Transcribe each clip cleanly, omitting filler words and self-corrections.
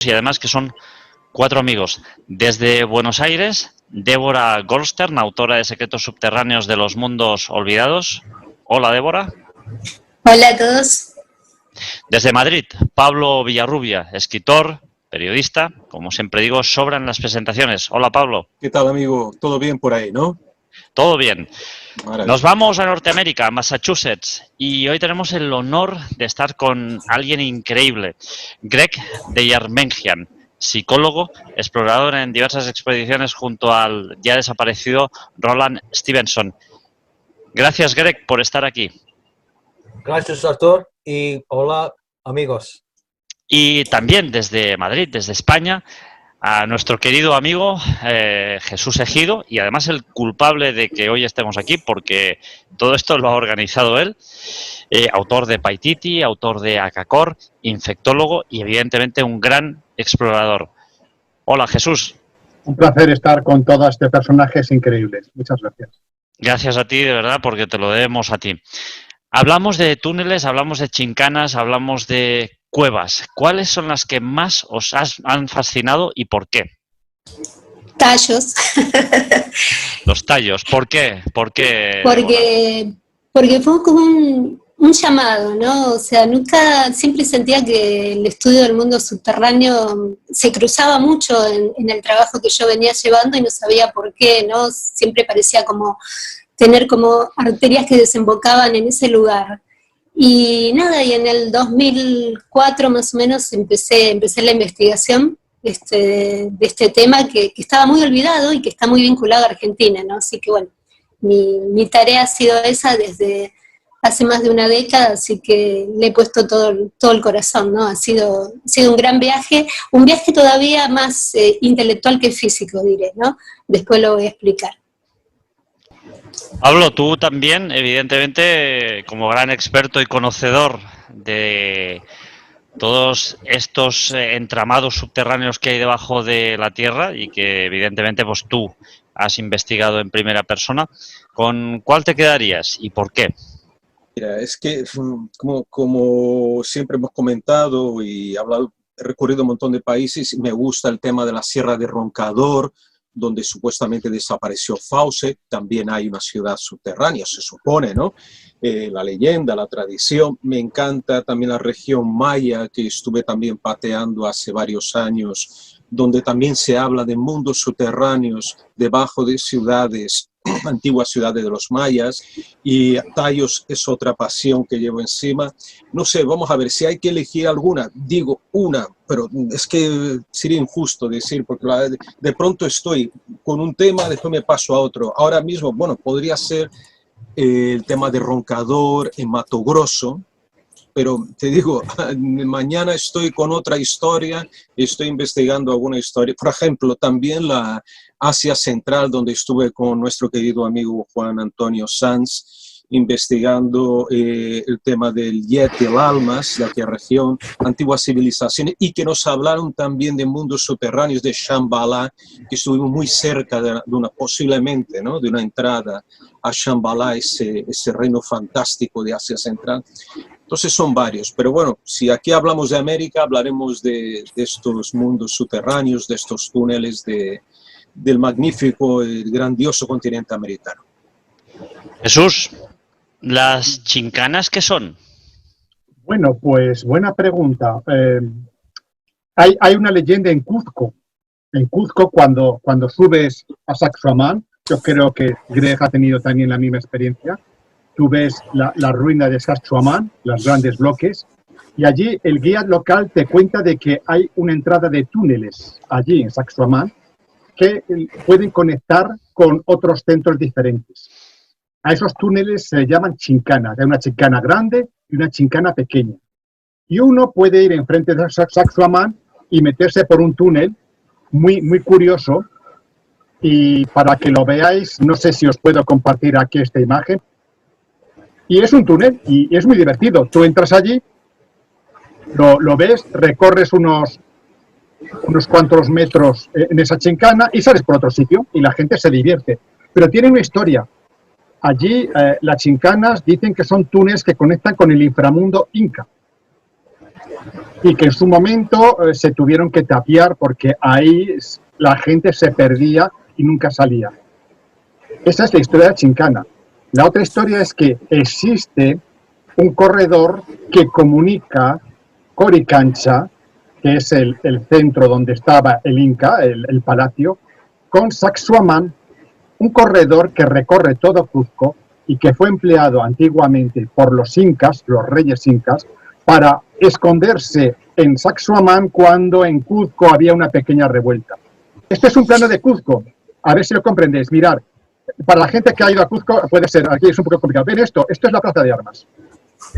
y además que son 4 amigos. Desde Buenos Aires, Débora Goldstern, autora de Secretos Subterráneos de los Mundos Olvidados. Hola, Débora. Hola a todos. Desde Madrid, Pablo Villarrubia, escritor, periodista. Como siempre digo, sobran las presentaciones. Hola, Pablo. ¿Qué tal, amigo? ¿Todo bien por ahí, no? Todo bien. Maravilla. Nos vamos a Norteamérica, a Massachusetts, y hoy tenemos el honor de estar con alguien increíble, Greg Deyermengian, psicólogo, explorador en diversas expediciones junto al ya desaparecido Roland Stevenson. Gracias, Greg, por estar aquí. Gracias, Artur, y hola, amigos. Y también desde Madrid, desde España, a nuestro querido amigo Jesús Ejido, y además el culpable de que hoy estemos aquí, porque todo esto lo ha organizado él, autor de Paititi, autor de Akakor, infectólogo y evidentemente un gran explorador. Hola, Jesús. Un placer estar con todos estos personajes increíbles. Muchas gracias. Gracias a ti, de verdad, porque te lo debemos a ti. Hablamos de túneles, hablamos de chincanas, hablamos de cuevas. ¿Cuáles son las que más os han fascinado y por qué? Tallos. Los tallos. ¿Por qué? ¿Por qué? Porque fue como un llamado, ¿no? O sea, siempre sentía que el estudio del mundo subterráneo se cruzaba mucho en el trabajo que yo venía llevando y no sabía por qué, ¿no? Siempre parecía como tener como arterias que desembocaban en ese lugar. Y nada, y en el 2004 más o menos empecé la investigación de este tema que estaba muy olvidado y que está muy vinculado a Argentina, ¿no? Así que bueno, mi tarea ha sido esa desde hace más de una década, así que le he puesto todo el corazón, ¿no? Ha sido un gran viaje, un viaje todavía más intelectual que físico, diré, ¿no? Después lo voy a explicar. Pablo, tú también, evidentemente, como gran experto y conocedor de todos estos entramados subterráneos que hay debajo de la Tierra y que evidentemente pues tú has investigado en primera persona, ¿con cuál te quedarías y por qué? Mira, es que como siempre hemos comentado y hablado, he recorrido un montón de países y me gusta el tema de la Sierra de Roncador, donde supuestamente desapareció Fawcett. También hay una ciudad subterránea, se supone, ¿no? La leyenda, la tradición. Me encanta también la región maya, que estuve también pateando hace varios años, donde también se habla de mundos subterráneos debajo de ciudades, antiguas ciudades de los mayas, y tallos es otra pasión que llevo encima. No sé, vamos a ver, si hay que elegir alguna, digo una, pero es que sería injusto decir, porque de pronto estoy con un tema, después me paso a otro. Ahora mismo, bueno, podría ser el tema de Roncador en Mato Grosso, pero te digo, mañana estoy con otra historia, estoy investigando alguna historia. Por ejemplo, también la Asia Central, donde estuve con nuestro querido amigo Juan Antonio Sanz, investigando el tema del Yet del Almas, de aquella región, antiguas civilizaciones, y que nos hablaron también de mundos subterráneos de Shambhala, que estuvimos muy cerca de una, posiblemente, ¿no?, de una entrada a Shambhala, ese reino fantástico de Asia Central. Entonces son varios, pero bueno, si aquí hablamos de América, hablaremos de estos mundos subterráneos, de estos túneles del magnífico, el grandioso continente americano. Jesús, ¿las chincanas qué son? Bueno, pues buena pregunta. Hay una leyenda en Cuzco. En Cuzco, cuando subes a Sacsayhuamán, yo creo que Greg ha tenido también la misma experiencia. Tú ves la ruina de Sacsayhuamán, los grandes bloques, y allí el guía local te cuenta de que hay una entrada de túneles allí en Sacsayhuamán que pueden conectar con otros centros diferentes. A esos túneles se llaman chincanas. Hay una chincana grande y una chincana pequeña. Y uno puede ir enfrente de Sacsayhuamán y meterse por un túnel muy, muy curioso. Y para que lo veáis, no sé si os puedo compartir aquí esta imagen. Y es un túnel y es muy divertido. Tú entras allí, lo ves, recorres unos cuantos metros en esa chincana y sales por otro sitio y la gente se divierte. Pero tiene una historia. Allí las chincanas dicen que son túneles que conectan con el inframundo inca. y que en su momento se tuvieron que tapiar porque ahí la gente se perdía y nunca salía. Esa es la historia de Chincana. La otra historia es que existe un corredor que comunica Coricancha, que es el centro donde estaba el Inca, el palacio, con Sacsayhuamán, un corredor que recorre todo Cuzco y que fue empleado antiguamente por los incas, los reyes incas, para esconderse en Sacsayhuamán cuando en Cuzco había una pequeña revuelta. Este es un plano de Cuzco, a ver si lo comprendéis. Mirar, para la gente que ha ido a Cuzco puede ser, aquí es un poco complicado. Ven esto es la plaza de armas.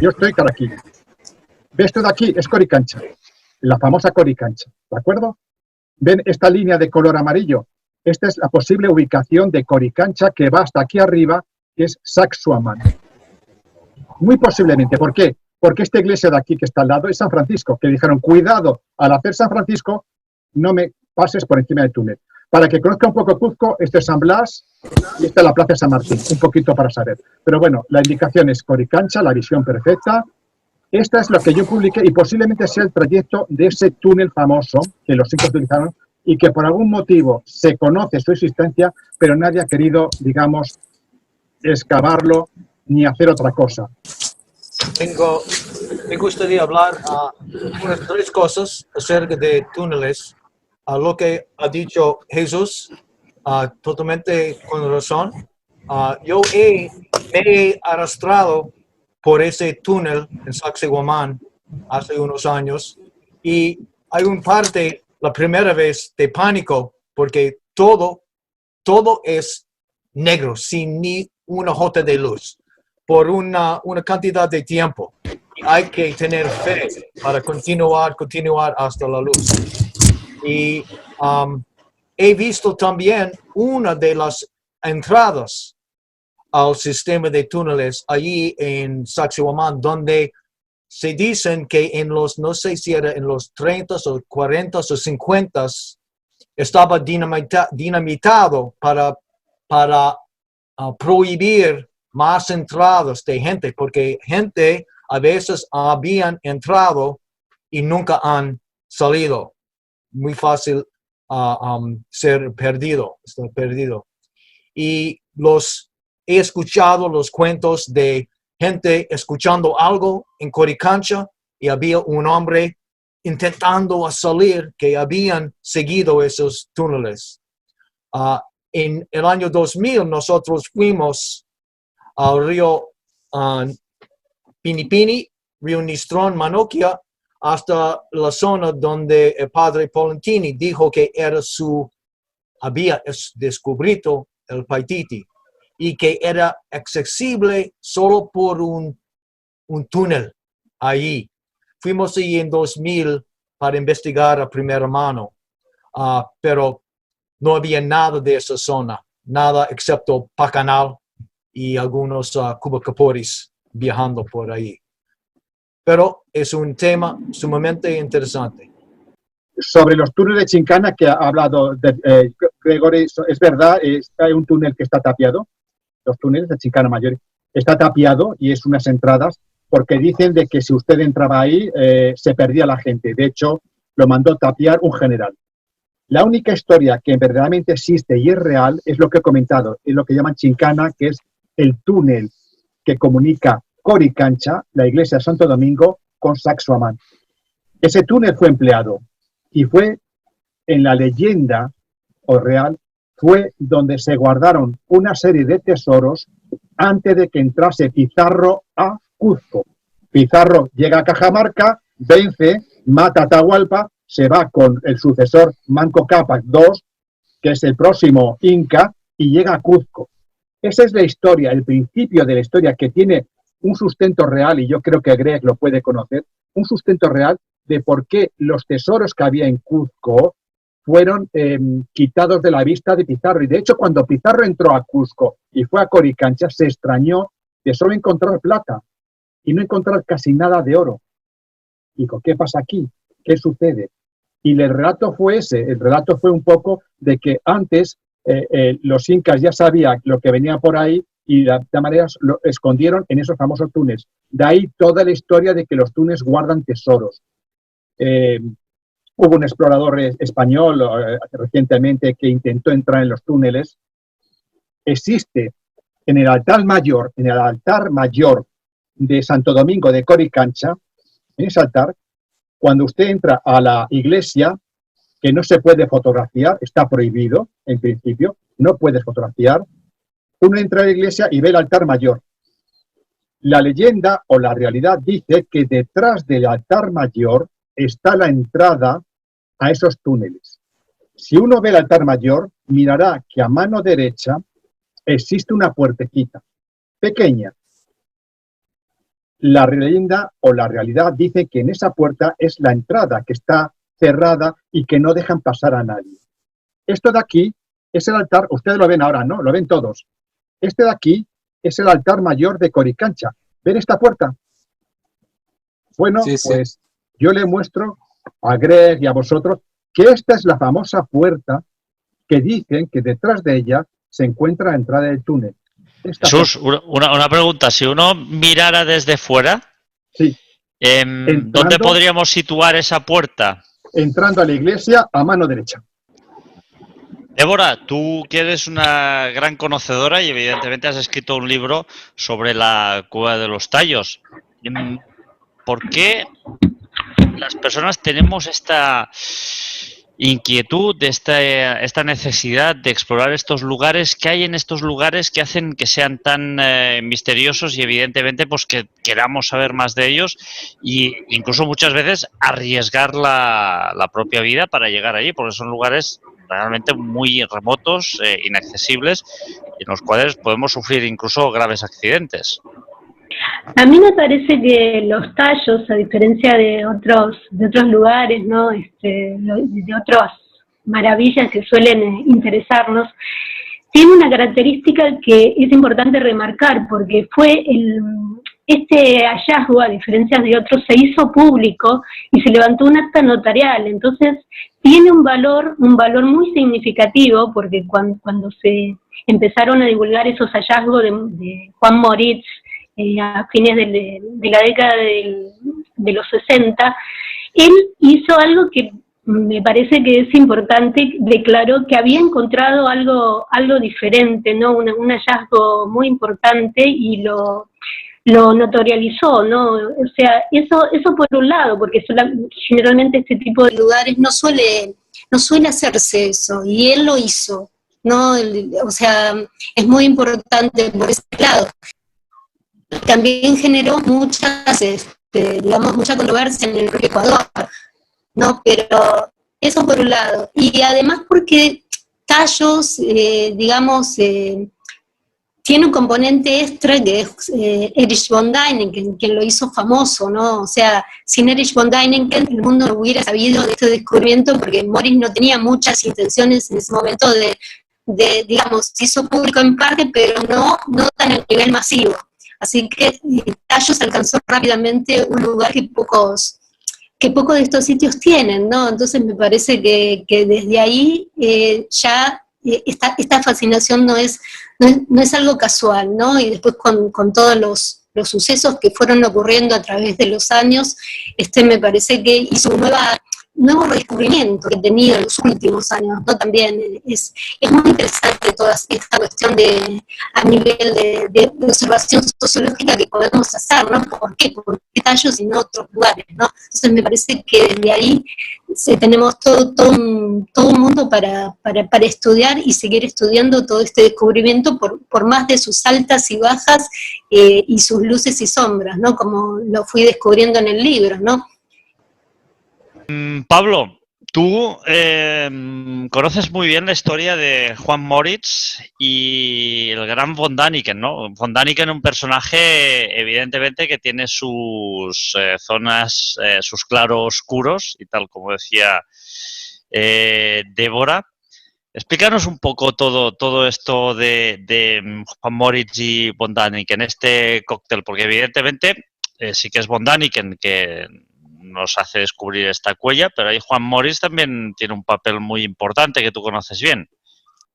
Yo estoy aquí. ¿Ves esto de aquí? Es Coricancha, la famosa Coricancha, ¿de acuerdo? ¿Ven esta línea de color amarillo? Esta es la posible ubicación de Coricancha que va hasta aquí arriba, que es Sacsayhuamán. Muy posiblemente. ¿Por qué? Porque esta iglesia de aquí que está al lado es San Francisco, que dijeron, cuidado, al hacer San Francisco, no me pases por encima del túnel. Para que conozca un poco Cuzco, este es San Blas y esta es la Plaza de San Martín, un poquito para saber. Pero bueno, la indicación es Coricancha, la visión perfecta. Esta es lo que yo publiqué y posiblemente sea el trayecto de ese túnel famoso que los incas utilizaron y que por algún motivo se conoce su existencia, pero nadie ha querido, digamos, excavarlo ni hacer otra cosa. Me gustaría hablar unas 3 cosas acerca de túneles. Lo que ha dicho Jesús, totalmente con razón. Yo me he arrastrado por ese túnel en Sacsayhuamán hace unos años y hay una parte, la primera vez, de pánico porque todo es negro, sin ni una jota de luz, por una cantidad de tiempo. Y hay que tener fe para continuar hasta la luz. Y he visto también una de las entradas al sistema de túneles allí en Sacsayhuamán, donde se dicen que no sé si era en los 30 o 40 o 50, estaba dinamitado para prohibir más entradas de gente, porque gente a veces habían entrado y nunca han salido. Muy fácil estar perdido. Y he escuchado los cuentos de gente escuchando algo en Coricancha y había un hombre intentando salir que habían seguido esos túneles. En el año 2000 nosotros fuimos al río Pinipini, río Nistrón, Manokia, hasta la zona donde el padre Polentini dijo que había descubierto el Paititi y que era accesible solo por un túnel allí. Fuimos allí en 2000 para investigar a primera mano, pero no había nada de esa zona, nada excepto Pacanal y algunos cubacaporis viajando por ahí. Pero es un tema sumamente interesante. Sobre los túneles de Chincana que ha hablado Gregory, es verdad, hay un túnel que está tapiado, los túneles de Chincana Mayor, está tapiado y es unas entradas, porque dicen de que si usted entraba ahí se perdía la gente. De hecho, lo mandó tapiar un general. La única historia que verdaderamente existe y es real es lo que he comentado, es lo que llaman Chincana, que es el túnel que comunica Coricancha, la iglesia de Santo Domingo, con Sacsayhuamán. Ese túnel fue empleado y fue en la leyenda o real, fue donde se guardaron una serie de tesoros antes de que entrase Pizarro a Cuzco. Pizarro llega a Cajamarca, vence, mata a Atahualpa, se va con el sucesor Manco Cápac II, que es el próximo Inca, y llega a Cuzco. Esa es la historia, el principio de la historia que tiene un sustento real, y yo creo que Greg lo puede conocer, un sustento real de por qué los tesoros que había en Cuzco fueron quitados de la vista de Pizarro. Y de hecho, cuando Pizarro entró a Cuzco y fue a Coricancha, se extrañó de solo encontrar plata y no encontrar casi nada de oro. Dijo, ¿qué pasa aquí? ¿Qué sucede? Y el relato fue ese, el relato fue un poco de que antes los incas ya sabían lo que venía por ahí y de esta manera lo escondieron en esos famosos túneles. De ahí toda la historia de que los túneles guardan tesoros. Hubo un explorador español recientemente que intentó entrar en los túneles. Existe en el altar mayor de Santo Domingo de Coricancha, en ese altar, cuando usted entra a la iglesia, que no se puede fotografiar, está prohibido, en principio, no puedes fotografiar, uno entra a la iglesia y ve el altar mayor. La leyenda o la realidad dice que detrás del altar mayor está la entrada a esos túneles. Si uno ve el altar mayor, mirará que a mano derecha existe una puertecita, pequeña. La leyenda o la realidad dice que en esa puerta es la entrada, que está cerrada y que no dejan pasar a nadie. Esto de aquí es el altar, ustedes lo ven ahora, ¿no? Lo ven todos. Este de aquí es el altar mayor de Coricancha. ¿Ven esta puerta? Bueno, sí. Pues yo le muestro a Greg y a vosotros que esta es la famosa puerta que dicen que detrás de ella se encuentra la entrada del túnel. Jesús, una pregunta. Si uno mirara desde fuera, sí. ¿Dónde podríamos situar esa puerta? Entrando a la iglesia a mano derecha. Débora, tú que eres una gran conocedora y evidentemente has escrito un libro sobre la Cueva de los Tallos. ¿Por qué las personas tenemos esta inquietud, esta necesidad de explorar estos lugares? ¿Qué hay en estos lugares que hacen que sean tan misteriosos y evidentemente pues que queramos saber más de ellos e incluso muchas veces arriesgar la propia vida para llegar allí? Porque son lugares realmente muy remotos, inaccesibles, y en los cuales podemos sufrir incluso graves accidentes. A mí me parece que los tallos, a diferencia de otros lugares, ¿no? De otras maravillas que suelen interesarnos, tiene una característica que es importante remarcar, porque fue este hallazgo, a diferencia de otros, se hizo público y se levantó un acta notarial. Entonces tiene un valor muy significativo, porque cuando se empezaron a divulgar esos hallazgos de Juan Moritz a fines de la década de los 60, él hizo algo que me parece que es importante. Declaró que había encontrado algo diferente, ¿no? Un hallazgo muy importante, y lo notorializó, ¿no? O sea, eso por un lado, porque generalmente este tipo de lugares no suele hacerse eso, y él lo hizo, ¿no? O sea, es muy importante por ese lado. También generó mucha controversia en el propio Ecuador, ¿no? Pero eso por un lado. Y además porque Tallos, tiene un componente extra que es Erich von Däniken, quien lo hizo famoso, ¿no? O sea, sin Erich von Däniken el mundo no hubiera sabido de este descubrimiento, porque Moritz no tenía muchas intenciones en ese momento de se hizo público en parte, pero no tan a nivel masivo. Así que Tallos alcanzó rápidamente un lugar que pocos de estos sitios tienen, ¿no? Entonces me parece que desde ahí ya esta fascinación no es algo casual, ¿no? Y después con todos los sucesos que fueron ocurriendo a través de los años, me parece que hizo un nuevo redescubrimiento que he tenido en los últimos años, ¿no? También es muy interesante toda esta cuestión a nivel de observación sociológica que podemos hacer, ¿no? ¿Por qué? ¿Por qué Tallos y no otros lugares, ¿no? Entonces me parece que desde ahí tenemos todo un mundo para estudiar y seguir estudiando todo este descubrimiento por más de sus altas y bajas y sus luces y sombras, ¿no? Como lo fui descubriendo en el libro, ¿no? Pablo, tú conoces muy bien la historia de Juan Moritz y el gran von Däniken, ¿no? Von Däniken es un personaje, evidentemente, que tiene sus zonas, sus claroscuros, y tal como decía Débora. Explícanos un poco todo esto de Juan Moritz y von Däniken, este cóctel, porque evidentemente sí que es von Däniken que nos hace descubrir esta cuella, pero ahí Juan Moritz también tiene un papel muy importante que tú conoces bien.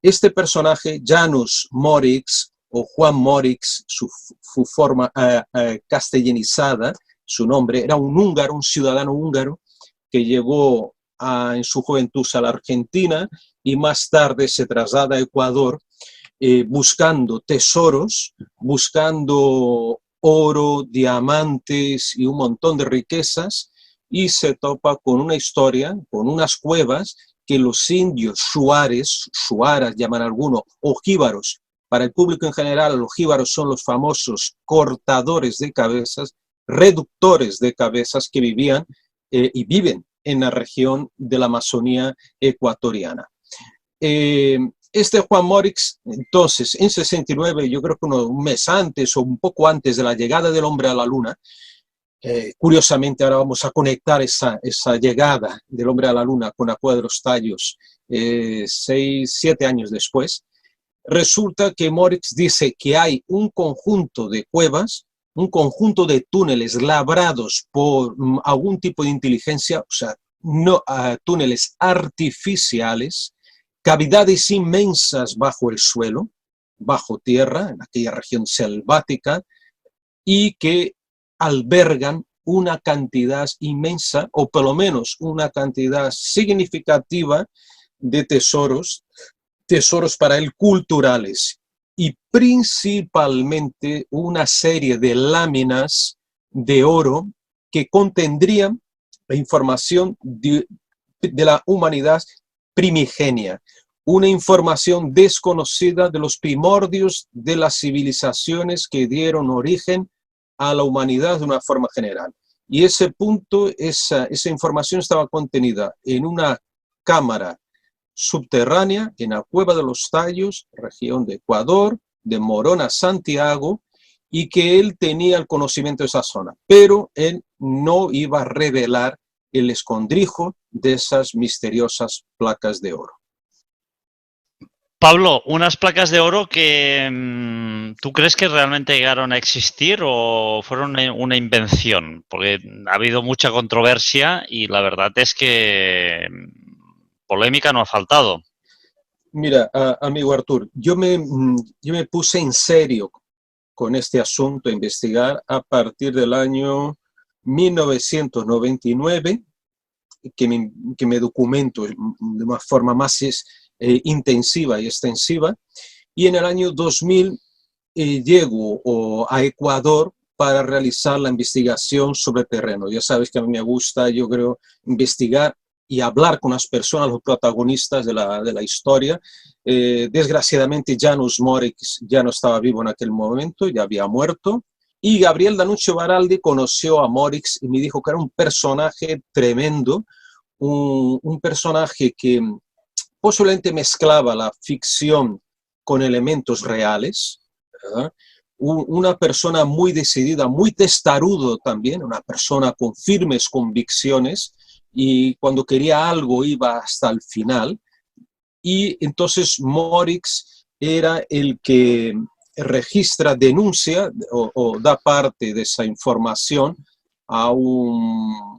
Este personaje, Janusz Moritz, o Juan Moritz, su forma castellanizada, su nombre, era un húngaro, un ciudadano húngaro, que llegó en su juventud a la Argentina y más tarde se traslada a Ecuador buscando tesoros, buscando oro, diamantes y un montón de riquezas, y se topa con una historia, con unas cuevas que los indios shuaras llaman algunos, o jíbaros. Para el público en general, los jíbaros son los famosos cortadores de cabezas, reductores de cabezas que vivían y viven en la región de la Amazonía ecuatoriana. Este Juan Morix, entonces, en 69, yo creo que un mes antes o un poco antes de la llegada del hombre a la luna, curiosamente ahora vamos a conectar esa llegada del hombre a la luna con la Cueva de los Tallos 6-7 años después, resulta que Morix dice que hay un conjunto de cuevas, un conjunto de túneles labrados por algún tipo de inteligencia, o sea, no, túneles artificiales, cavidades inmensas bajo el suelo, bajo tierra, en aquella región selvática, y que albergan una cantidad inmensa, o por lo menos una cantidad significativa de tesoros para él culturales, y principalmente una serie de láminas de oro que contendrían la información de la humanidad primigenia, una información desconocida de los primordios de las civilizaciones que dieron origen a la humanidad de una forma general. Y ese punto, esa información estaba contenida en una cámara subterránea en la Cueva de los Tallos, región de Ecuador, de Morón a Santiago, y que él tenía el conocimiento de esa zona, pero él no iba a revelar el escondrijo de esas misteriosas placas de oro. Pablo, unas placas de oro que ¿tú crees que realmente llegaron a existir o fueron una invención? Porque ha habido mucha controversia y la verdad es que polémica no ha faltado. Mira, amigo Artur, yo me puse en serio con este asunto, a investigar a partir del año 1999, que me documento de una forma más intensiva y extensiva, y en el año 2000 llego a Ecuador para realizar la investigación sobre terreno. Ya sabes que a mí me gusta, yo creo, investigar y hablar con las personas, los protagonistas de la historia. Desgraciadamente, Janusz Morix ya no estaba vivo en aquel momento, ya había muerto. Y Gabriel D'Annunzio Baraldi conoció a Morix y me dijo que era un personaje tremendo, un personaje que posiblemente mezclaba la ficción con elementos reales, ¿verdad? Una persona muy decidida, muy testarudo también, una persona con firmes convicciones, y cuando quería algo iba hasta el final. Y entonces Morix era el que registra, denuncia o da parte de esa información a una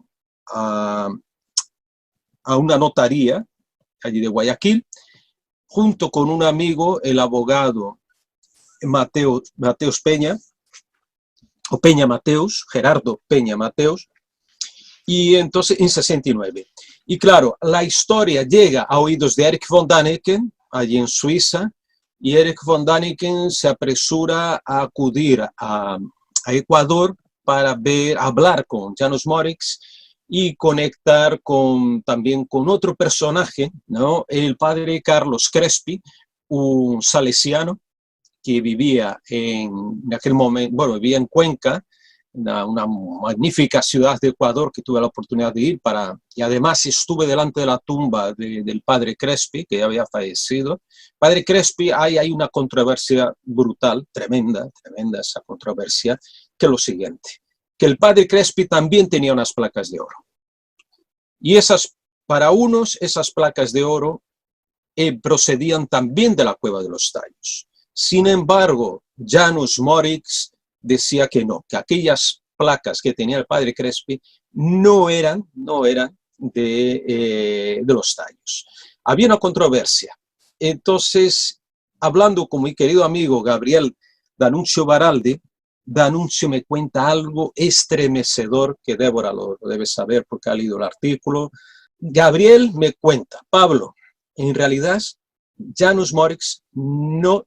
notaría allí de Guayaquil, junto con un amigo, el abogado Mateus Peña, o Peña Mateus, Gerardo Peña Mateus, y entonces en 69. Y claro, la historia llega a oídos de Erich von Däniken, allí en Suiza, y Erich von Däniken se apresura a acudir a Ecuador para hablar con Janusz Morix y conectar también con otro personaje, ¿no? El padre Carlos Crespi, un salesiano que vivía en aquel momento, bueno, vivía en Cuenca, una magnífica ciudad de Ecuador que tuve la oportunidad de ir y además estuve delante de la tumba del padre Crespi, que ya había fallecido. Padre Crespi, hay una controversia brutal, tremenda esa controversia, que es lo siguiente, que el padre Crespi también tenía unas placas de oro. Y para unos, esas placas de oro procedían también de la Cueva de los Tallos. Sin embargo, Janusz Morix decía que no, que aquellas placas que tenía el padre Crespi no eran de los Tallos. Había una controversia. Entonces, hablando con mi querido amigo Gabriel D'Annunzio Baraldi, D'Annunzio me cuenta algo estremecedor que Débora lo debe saber porque ha leído el artículo. Gabriel me cuenta, Pablo, en realidad Janusz Morix no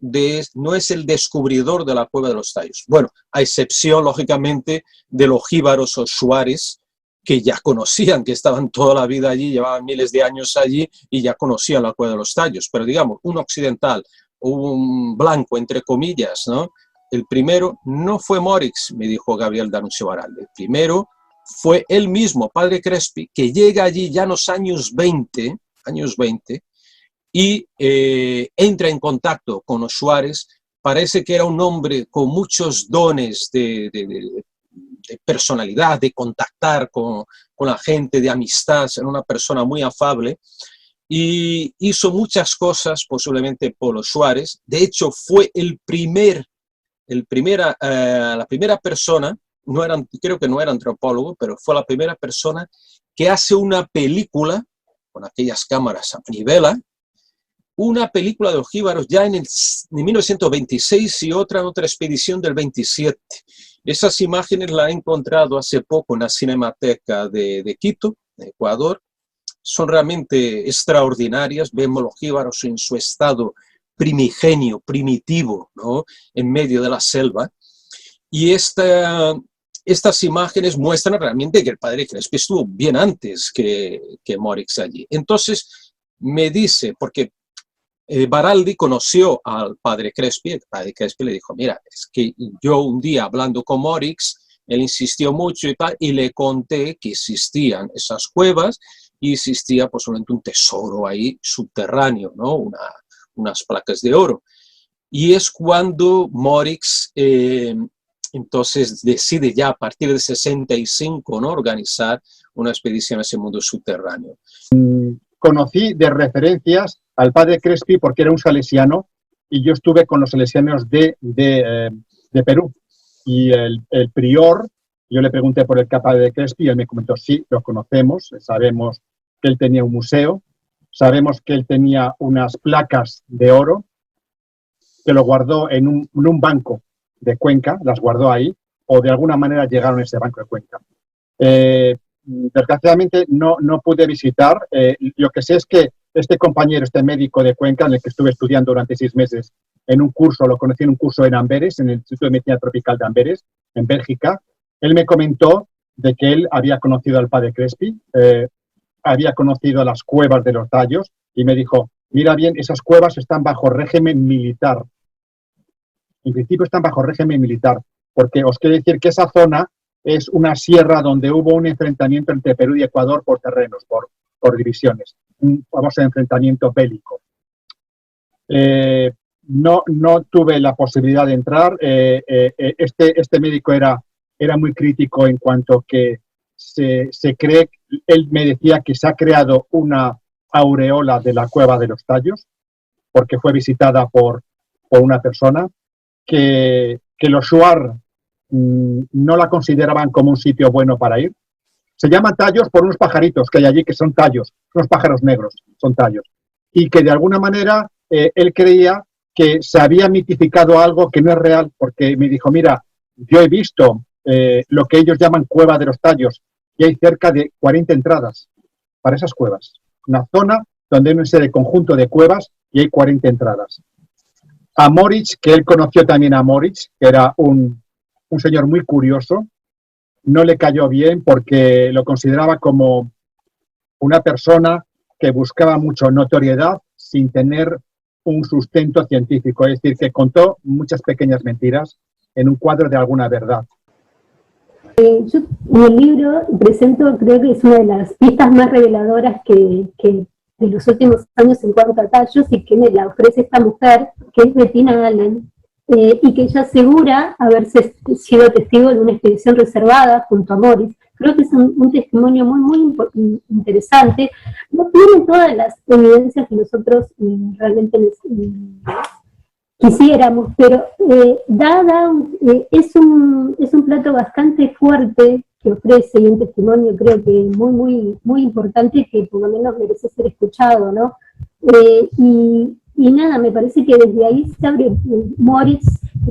es el descubridor de la Cueva de los Tallos. Bueno, a excepción, lógicamente, de los jíbaros o shuares, que ya conocían, que estaban toda la vida allí, llevaban miles de años allí y ya conocían la Cueva de los Tallos. Pero digamos, un occidental, un blanco, entre comillas, ¿no? El primero no fue Morix, me dijo Gabriel D'Annunzio Baraldi. El primero fue él mismo, padre Crespi, que llega allí ya en los años 20, y entra en contacto con los shuares. Parece que era un hombre con muchos dones de personalidad, de contactar con la gente, de amistad, era una persona muy afable y hizo muchas cosas posiblemente por los shuares. De hecho, fue la primera persona, creo que no era antropólogo, pero fue la primera persona que hace una película con aquellas cámaras a manivela, una película de ojíbaros ya en 1926 y otra en otra expedición del 27. Esas imágenes las he encontrado hace poco en la Cinemateca de Quito, de Ecuador. Son realmente extraordinarias. Vemos los jíbaros en su estado primigenio, primitivo, ¿no? En medio de la selva. Y estas imágenes muestran realmente que el padre Crespi estuvo bien antes que Morix allí. Entonces me dice, porque Baraldi conoció al padre Crespi, el padre Crespi le dijo, mira, es que yo un día hablando con Morix, él insistió mucho y tal, y le conté que existían esas cuevas y existía posiblemente un tesoro ahí subterráneo, ¿no? Unas placas de oro. Y es cuando Morix entonces decide ya a partir de 65, ¿no? Organizar una expedición a ese mundo subterráneo. Conocí de referencias al padre Crespi porque era un salesiano y yo estuve con los salesianos de Perú. Y el prior, yo le pregunté por el padre Crespi y él me comentó, sí, lo conocemos, sabemos que él tenía un museo, sabemos que él tenía unas placas de oro, que lo guardó en un banco de Cuenca, las guardó ahí, o de alguna manera llegaron a ese banco de Cuenca. Desgraciadamente no pude visitar. Lo que sé es que este compañero, este médico de Cuenca, en el que estuve estudiando durante 6 meses en un curso, lo conocí en un curso en Amberes, en el Instituto de Medicina Tropical de Amberes, en Bélgica. Él me comentó de que él había conocido al padre Crespi, había conocido las cuevas de los Tallos y me dijo, mira bien, esas cuevas están bajo régimen militar. En principio están bajo régimen militar, porque os quiero decir que esa zona es una sierra donde hubo un enfrentamiento entre Perú y Ecuador por terrenos, por divisiones, un famoso enfrentamiento bélico. No tuve la posibilidad de entrar. Este médico era muy crítico en cuanto que se cree, él me decía que se ha creado una aureola de la Cueva de los Tallos, porque fue visitada por una persona, que los shuar no la consideraban como un sitio bueno para ir. Se llaman tallos por unos pajaritos que hay allí que son tallos, unos pájaros negros, son tallos. Y que de alguna manera él creía que se había mitificado algo que no es real, porque me dijo, mira, yo he visto lo que ellos llaman Cueva de los Tallos y hay cerca de 40 entradas para esas cuevas. Una zona donde hay un serie de conjunto de cuevas y hay 40 entradas. A Morix, que él conoció también a Morix, que era un señor muy curioso, no le cayó bien porque lo consideraba como una persona que buscaba mucho notoriedad sin tener un sustento científico, es decir, que contó muchas pequeñas mentiras en un cuadro de alguna verdad. Yo en el libro presento, creo que es una de las pistas más reveladoras que de los últimos años en cuanto a tallos y que me la ofrece esta mujer, que es Bettina Allen, y que ella asegura haberse sido testigo de una expedición reservada junto a Morix. Creo que es un testimonio muy interesante. No tiene todas las evidencias que nosotros realmente quisiéramos, pero es un plato bastante fuerte que ofrece y un testimonio creo que muy importante que por lo menos merece ser escuchado, ¿no? Y nada, me parece que desde ahí se abre Morix,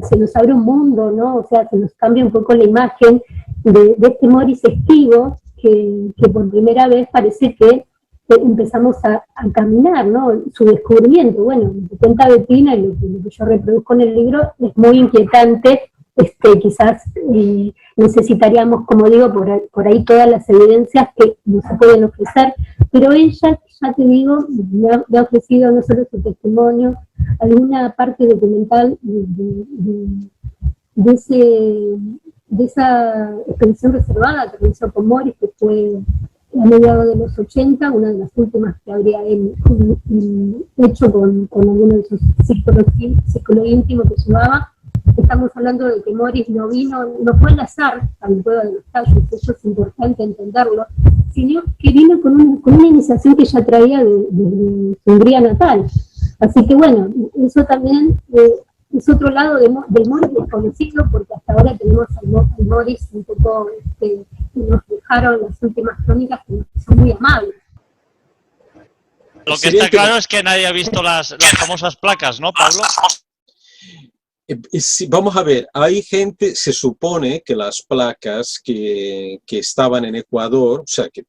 se nos abre un mundo, ¿no? O sea, se nos cambia un poco la imagen de este Morris esquivo, que por primera vez parece que empezamos a caminar, ¿no? Su descubrimiento, bueno, lo que cuenta Bettina y lo que yo reproduzco en el libro es muy inquietante. Quizás necesitaríamos, como digo, por ahí todas las evidencias que nos se pueden ofrecer, pero ella, ya te digo, me ha ofrecido no solo su testimonio, alguna parte documental de esa expedición reservada que realizó con Morris, que fue a mediados de los 80, una de las últimas que habría él hecho con alguno de sus círculos íntimos que llevaba. Estamos hablando de que Morris no fue al azar a la Cueva de los Tallos, eso es importante entenderlo, sino que vino con una iniciación que ya traía de su Hungría natal. Así que bueno, eso también es otro lado del Morris desconocido, porque hasta ahora tenemos al Morris un poco que nos dejaron las últimas crónicas, que son muy amables. Lo que está claro es que nadie ha visto las famosas placas, ¿no, Pablo? Sí, vamos a ver, hay gente, se supone que las placas que estaban en Ecuador, o sea, que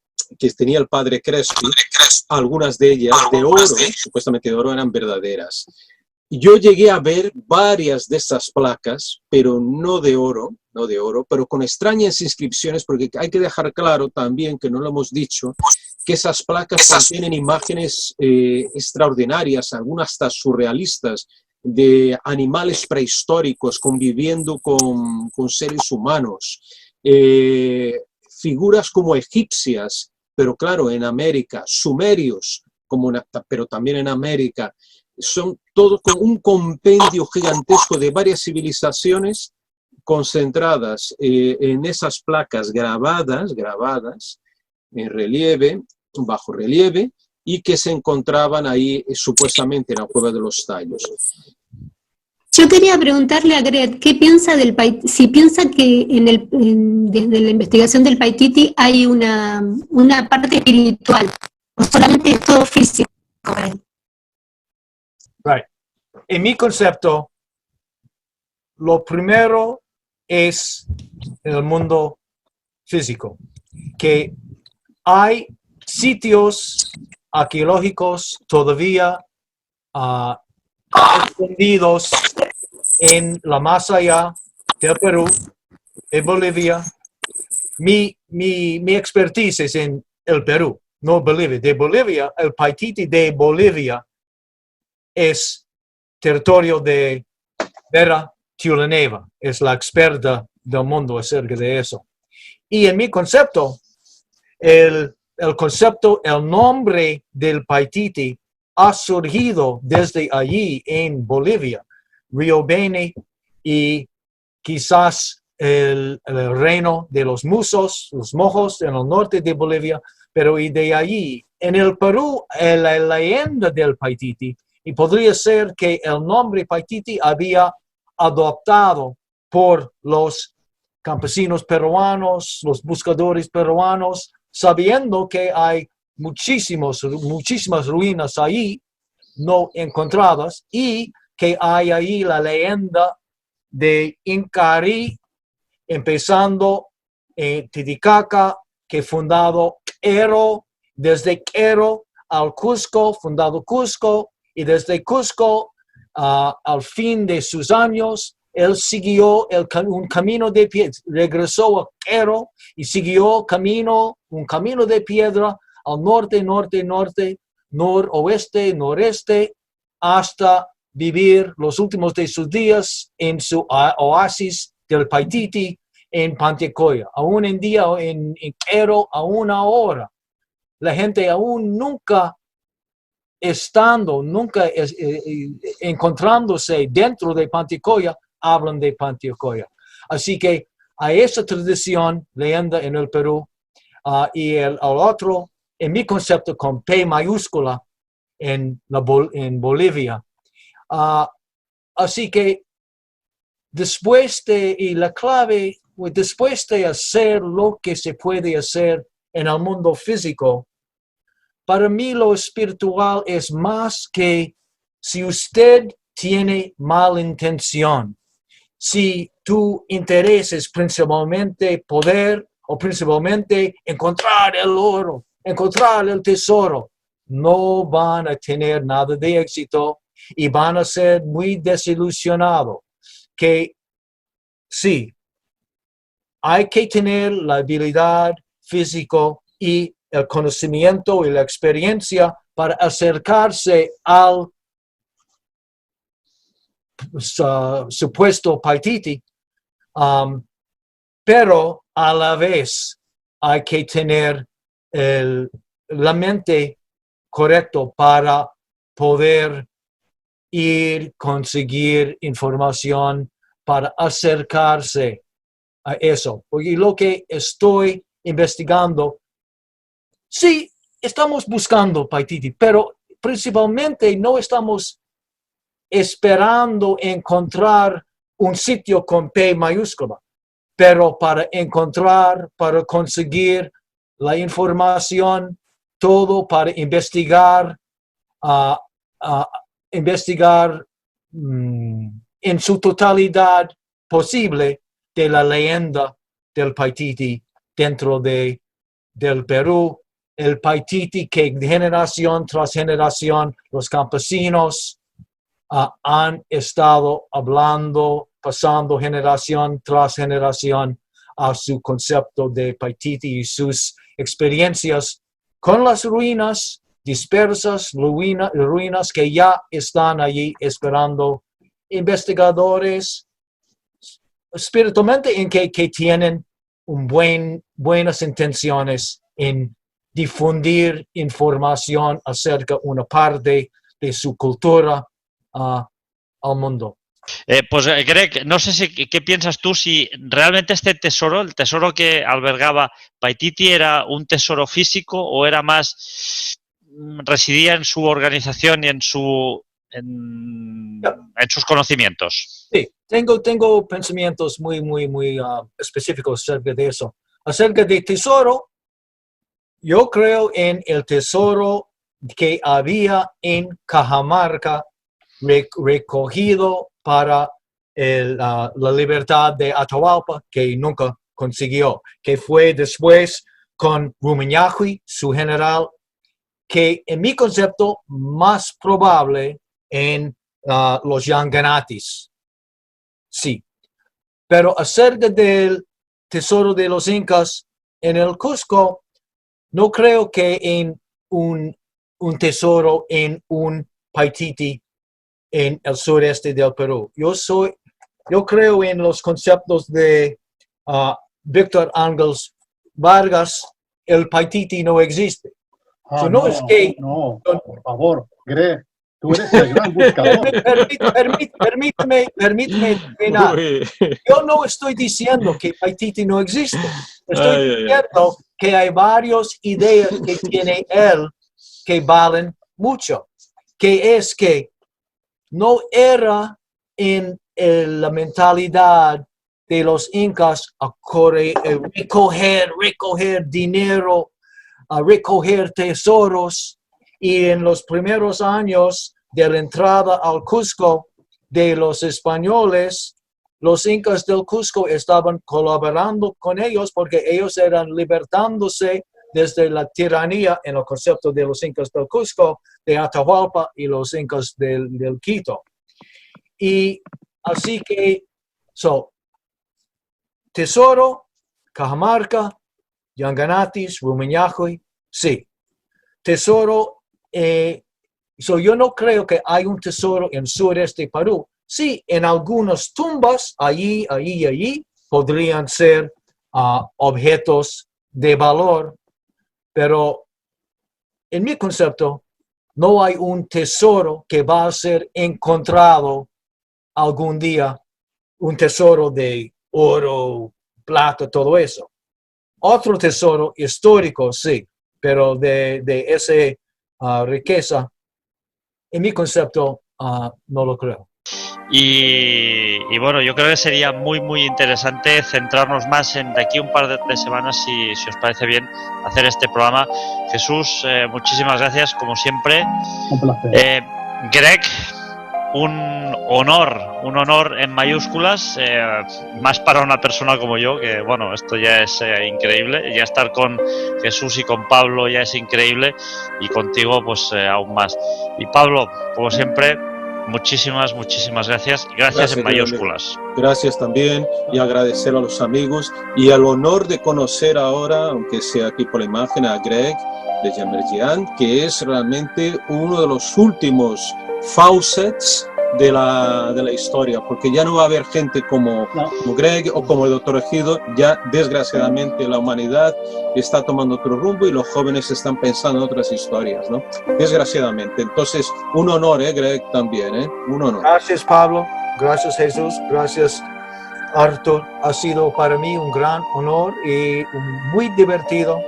tenía el padre Crespi, algunas de ellas de oro, supuestamente de oro, eran verdaderas. Yo llegué a ver varias de esas placas, pero no de oro, pero con extrañas inscripciones, porque hay que dejar claro también, que no lo hemos dicho, que esas placas contienen imágenes extraordinarias, algunas hasta surrealistas, de animales prehistóricos conviviendo con seres humanos, figuras como egipcias, pero claro, en América, sumerios, pero también en América, son todo con un compendio gigantesco de varias civilizaciones concentradas en esas placas grabadas en relieve, bajo relieve, y que se encontraban ahí supuestamente en la Cueva de los Tallos. Yo quería preguntarle a Gret, ¿qué piensa si piensa que desde la investigación del Paititi hay una parte espiritual, o solamente es todo físico? Right. En mi concepto, lo primero es en el mundo físico, que hay sitios arqueológicos todavía escondidos en la más allá del Perú, de Bolivia. Mi expertise es en el Perú, no Bolivia. De Bolivia, el Paititi de Bolivia es territorio de Vera Tiuleneva, es la experta del mundo acerca de eso. Y en mi concepto, el nombre del Paititi ha surgido desde allí en Bolivia, Río Beni y quizás el reino de los Musos, los Mojos en el norte de Bolivia, pero y de allí, en el Perú, la leyenda del Paititi, y podría ser que el nombre Paititi había adoptado por los campesinos peruanos, los buscadores peruanos, sabiendo que hay muchísimas ruinas ahí no encontradas y que hay ahí la leyenda de Incarí, empezando en Titicaca, que fundado Quero, desde Quero al Cusco, fundado Cusco, y desde Cusco al fin de sus años, él siguió un camino de piedra, regresó a Quero y siguió un camino de piedra al norte, noroeste, noreste, hasta vivir los últimos de sus días en su oasis del Paititi en Pantecoya. Aún en día, en Quero, aún ahora, la gente aún nunca encontrándose dentro de Pantecoya, hablan de Pantecoya. Así que a esa tradición, leyenda en el Perú, y al otro, en mi concepto, con P mayúscula en Bolivia. Así que después de hacer lo que se puede hacer en el mundo físico, para mí lo espiritual es más que si usted tiene mala intención, si tu interés es principalmente poder o principalmente encontrar el oro, encontrar el tesoro, no van a tener nada de éxito y van a ser muy desilusionados. Que sí, hay que tener la habilidad física y el conocimiento y la experiencia para acercarse al supuesto Paititi, pero a la vez hay que tener la mente correcta para poder conseguir información para acercarse a eso. Porque lo que estoy investigando, sí, estamos buscando Paititi, pero principalmente no estamos esperando encontrar un sitio con P mayúscula, pero para conseguir la información, todo para investigar, investigar en su totalidad posible de la leyenda del Paititi dentro del Perú, el Paititi que generación tras generación los campesinos han estado hablando, pasando generación tras generación a su concepto de Paititi y sus experiencias con las ruinas dispersas, ruinas que ya están allí esperando investigadores espiritualmente en que tienen buenas intenciones en difundir información acerca de una parte de su cultura al mundo. Pues Greg, no sé qué piensas tú si realmente este tesoro, el tesoro que albergaba Paititi, era un tesoro físico o era más, residía en su organización y en sus conocimientos. Sí, tengo pensamientos muy específicos acerca de eso. Acerca del tesoro, yo creo en el tesoro que había en Cajamarca recogido para la libertad de Atahualpa, que nunca consiguió, que fue después con Rumiñahui, su general, que en mi concepto más probable en los Yanganatis. Sí, pero acerca del tesoro de los incas en el Cusco, no creo que en un tesoro en un Paititi en el sureste del Perú. Yo creo en los conceptos de Víctor Ángels Vargas. El Paititi no existe. No, por favor, Greg, tú eres el gran buscador. Permíteme terminar. Yo no estoy diciendo que Paititi no existe. Estoy diciendo que hay varias ideas que tiene él que valen mucho. Que es que no era en la mentalidad de los incas a recoger dinero, a recoger tesoros, y en los primeros años de la entrada al Cusco de los españoles, los incas del Cusco estaban colaborando con ellos porque ellos eran libertándose desde la tiranía en el concepto de los incas del Cusco, de Atahualpa y los incas del Quito. Y así que, tesoro, Cajamarca, Yanganatis, Rumiñahui, sí. Tesoro, yo no creo que hay un tesoro en sureste Perú. Sí, en algunas tumbas, allí podrían ser objetos de valor, pero en mi concepto no hay un tesoro que va a ser encontrado algún día, un tesoro de oro, plata, todo eso. Otro tesoro histórico, sí, pero de esa riqueza, en mi concepto, no lo creo. Y bueno, yo creo que sería muy interesante centrarnos más de aquí un par de semanas, si os parece bien, hacer este programa. Jesús, muchísimas gracias, como siempre. Un placer. Greg, un honor en mayúsculas, más para una persona como yo, que bueno, esto ya es increíble, ya estar con Jesús y con Pablo ya es increíble, y contigo pues aún más. Y Pablo, como siempre, muchísimas gracias, gracias en mayúsculas. Gracias también, y agradecer a los amigos y el honor de conocer ahora, aunque sea aquí por la imagen, a Greg de Jemergian, que es realmente uno de los últimos faucets de la historia, porque ya no va a haber gente como Greg o como el doctor Ejido. Ya desgraciadamente la humanidad está tomando otro rumbo y los jóvenes están pensando en otras historias, ¿no? Desgraciadamente. Entonces, un honor, Greg, también, un honor. Gracias, Pablo. Gracias, Jesús. Gracias, Arthur. Ha sido para mí un gran honor y muy divertido,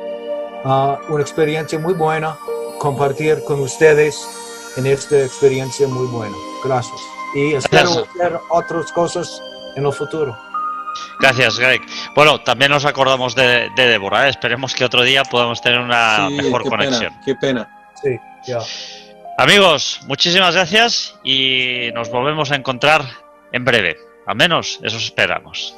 una experiencia muy buena compartir con ustedes en esta experiencia muy buena. Gracias. Y espero hacer otras cosas en el futuro. Gracias, Greg. Bueno, también nos acordamos de Débora, ¿eh? Esperemos que otro día podamos tener una mejor conexión. Qué pena. Sí, ya. Amigos, muchísimas gracias y nos volvemos a encontrar en breve. Al menos eso esperamos.